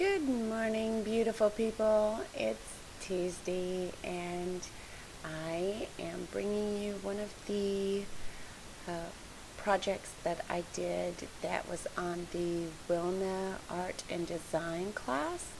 Good morning, beautiful people. It's Tuesday, and I am bringing you one of the projects that I did that was on the Wilna art and design class.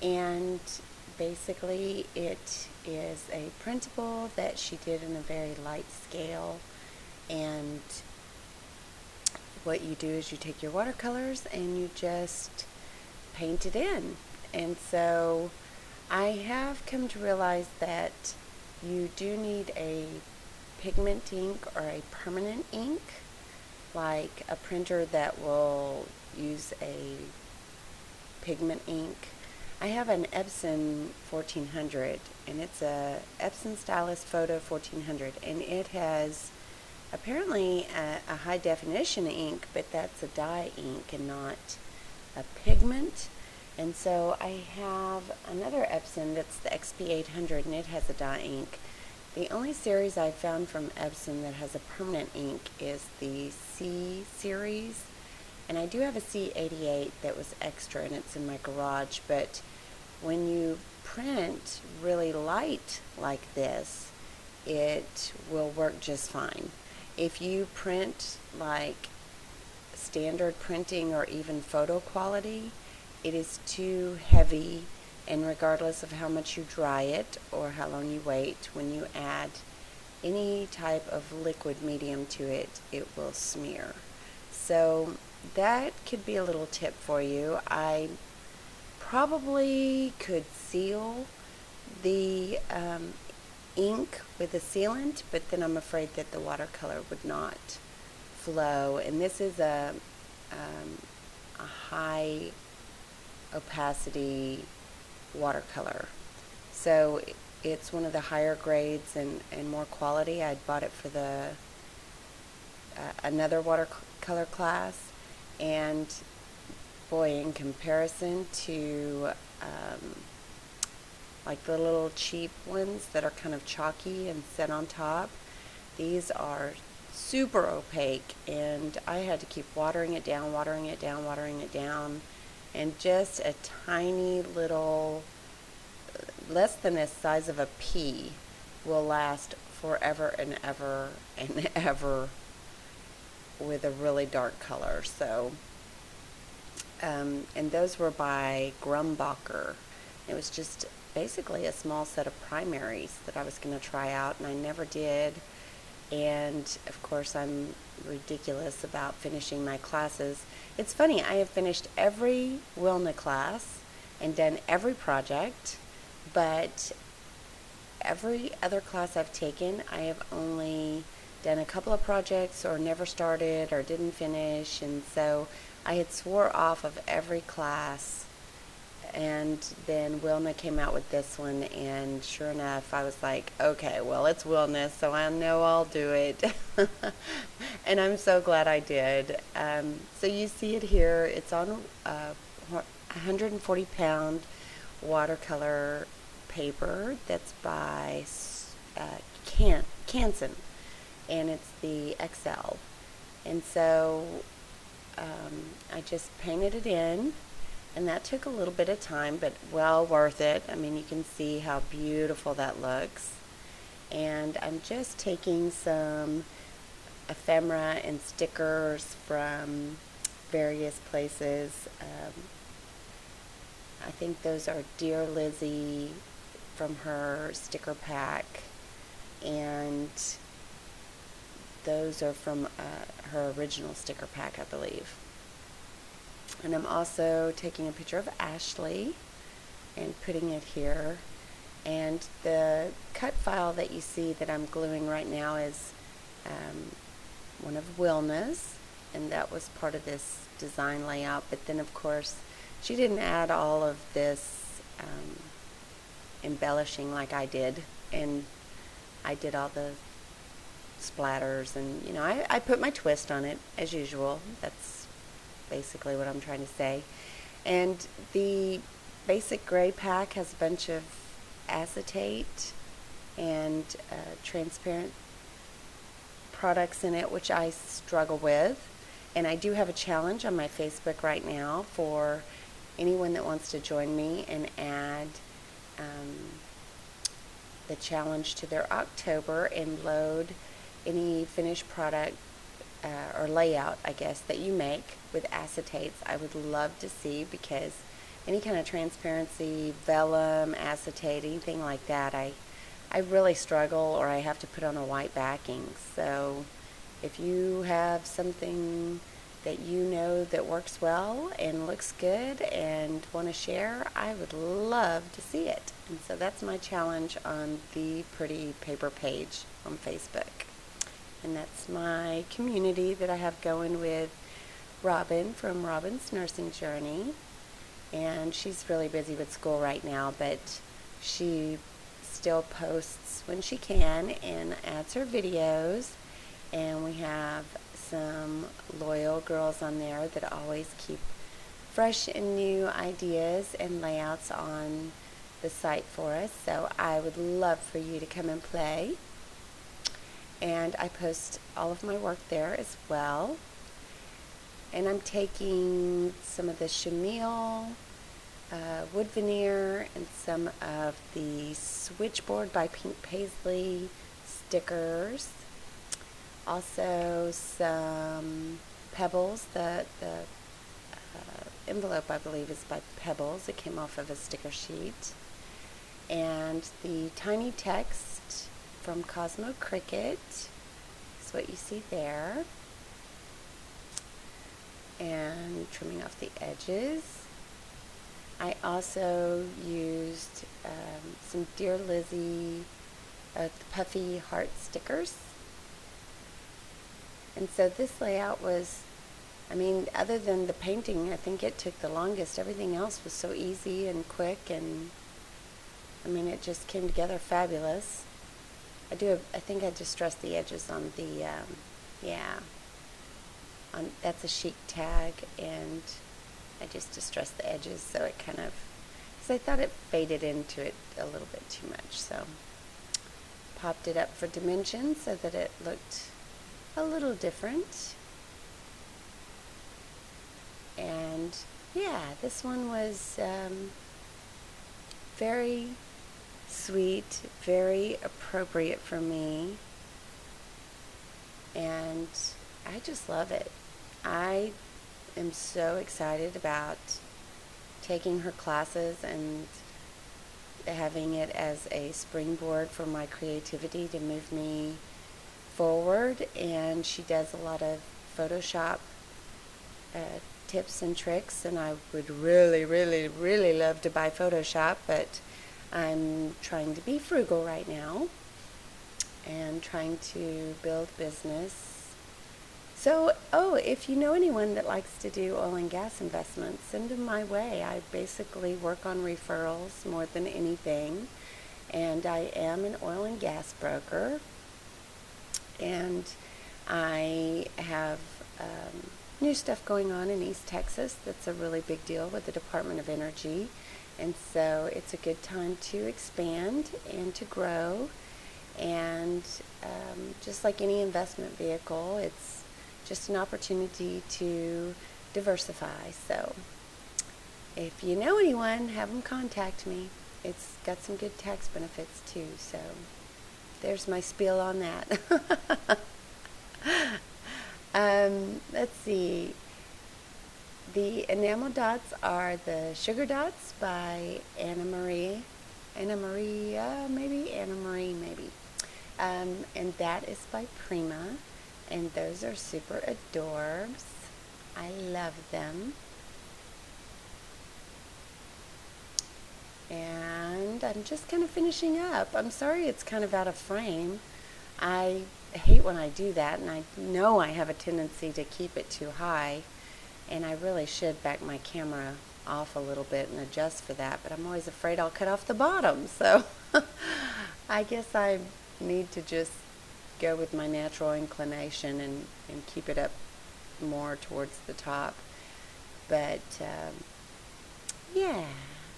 And basically, it is a printable that she did in a very light scale. And what you do is you take your watercolors and you just paint it in. And so I have come to realize that you do need a pigment ink or a permanent ink, like a printer that will use a pigment ink. I have an Epson 1400, and it's a Epson Stylus Photo 1400, and it has apparently a high definition ink, but that's a dye ink and not a pigment. And so I have another Epson that's the XP800, and it has a dye ink. The only series I've found from Epson that has a permanent ink is the C series, and I do have a C88 that was extra, and it's in my garage. But when you print really light like this, it will work just fine. If you print like standard printing or even photo quality, it is too heavy, and regardless of how much you dry it or how long you wait, when you add any type of liquid medium to it, it will smear. So that could be a little tip for you. I probably could seal the ink with a sealant, but then I'm afraid that the watercolor would not flow. And this is a high opacity watercolor, so it's one of the higher grades and more quality. I bought it for the another watercolor class, and boy, in comparison to like the little cheap ones that are kind of chalky and set on top, these are super opaque, and I had to keep watering it down, and just a tiny little, less than the size of a pea, will last forever and ever and ever with a really dark color. So and those were by Grumbacher. It was just basically a small set of primaries that I was going to try out, and I never did. And of course, I'm ridiculous about finishing my classes. It's funny, I have finished every Wilna class and done every project, but every other class I've taken, I have only done a couple of projects or never started or didn't finish. And so I had swore off of every class, and then Wilna came out with this one, and sure enough, I was like, okay, well, it's Wilna, so I know I'll do it. And I'm so glad I did. So you see it here. It's on 140-pound watercolor paper that's by Canson, and it's the XL. And so I just painted it in, and that took a little bit of time, but well worth it. I mean, you can see how beautiful that looks. And I'm just taking some ephemera and stickers from various places. I think those are Dear Lizzie from her sticker pack, and those are from her original sticker pack, I believe. And I'm also taking a picture of Ashley and putting it here. And the cut file that you see that I'm gluing right now is one of Wilna's, and that was part of this design layout. But then, of course, she didn't add all of this embellishing like I did, and I did all the splatters, and you know, I put my twist on it as usual. That's basically what I'm trying to say. And the basic gray pack has a bunch of acetate and transparent products in it, which I struggle with. And I do have a challenge on my Facebook right now for anyone that wants to join me and add the challenge to their October and load any finished product or layout, I guess, that you make with acetates, I would love to see, because any kind of transparency, vellum, acetate, anything like that, I really struggle, or I have to put on a white backing. So if you have something that you know that works well and looks good and want to share, I would love to see it. And so that's my challenge on the Pretty Paper page on Facebook. And that's my community that I have going with Robin from Robin's Nursing Journey. And she's really busy with school right now, but she still posts when she can and adds her videos. And we have some loyal girls on there that always keep fresh and new ideas and layouts on the site for us. So I would love for you to come and play. And I post all of my work there as well. And I'm taking some of the chenille, wood veneer, and some of the Switchboard by Pink Paisley stickers. Also some Pebbles. The envelope, I believe, is by Pebbles. It came off of a sticker sheet. And the tiny text from Cosmo Cricket is what you see there. And trimming off the edges. I also used some Dear Lizzie the puffy heart stickers. And so this layout was, I mean, other than the painting, I think it took the longest. Everything else was so easy and quick, and I mean, it just came together fabulous. I think I distressed the edges on the, that's a chic tag, and I just distressed the edges so it kind of, because I thought it faded into it a little bit too much, so popped it up for dimension so that it looked a little different. And yeah, this one was very sweet, very appropriate for me, and I just love it. I am so excited about taking her classes and having it as a springboard for my creativity to move me forward. And she does a lot of Photoshop tips and tricks, and I would really, really, really love to buy Photoshop, but I'm trying to be frugal right now and trying to build business. So, if you know anyone that likes to do oil and gas investments, send them my way. I basically work on referrals more than anything, and I am an oil and gas broker, and I have new stuff going on in East Texas that's a really big deal with the Department of Energy, and so it's a good time to expand and to grow. And just like any investment vehicle, it's just an opportunity to diversify. So if you know anyone, have them contact me. It's got some good tax benefits too, so there's my spiel on that. Let's see. The enamel dots are the Sugar Dots by Anna Marie, maybe. And that is by Prima. And those are super adorbs. I love them. And I'm just kind of finishing up. I'm sorry it's kind of out of frame. I hate when I do that, and I know I have a tendency to keep it too high, and I really should back my camera off a little bit and adjust for that, but I'm always afraid I'll cut off the bottom, so I guess I need to just go with my natural inclination and keep it up more towards the top. But yeah,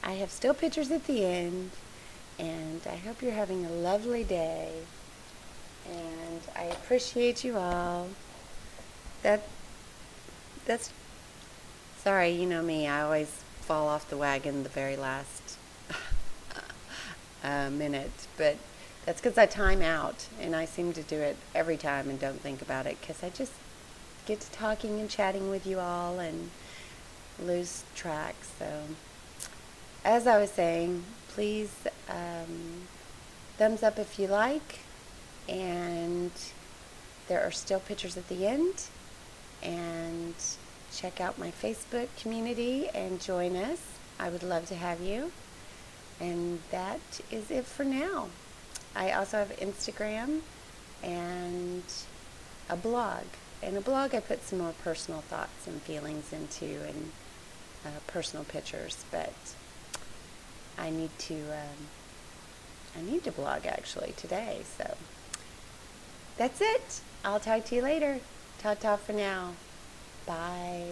I have still pictures at the end, and I hope you're having a lovely day, and I appreciate you all. That's sorry, you know me, I always fall off the wagon the very last minute, but that's because I time out, and I seem to do it every time and don't think about it because I just get to talking and chatting with you all and lose track. So, as I was saying, please thumbs up if you like, and there are still pictures at the end, and check out my Facebook community and join us. I would love to have you. And that is it for now. I also have Instagram and a blog. In a blog I put some more personal thoughts and feelings into, and personal pictures, but I need to blog actually today. So that's it. I'll talk to you later. Ta-ta for now. Bye.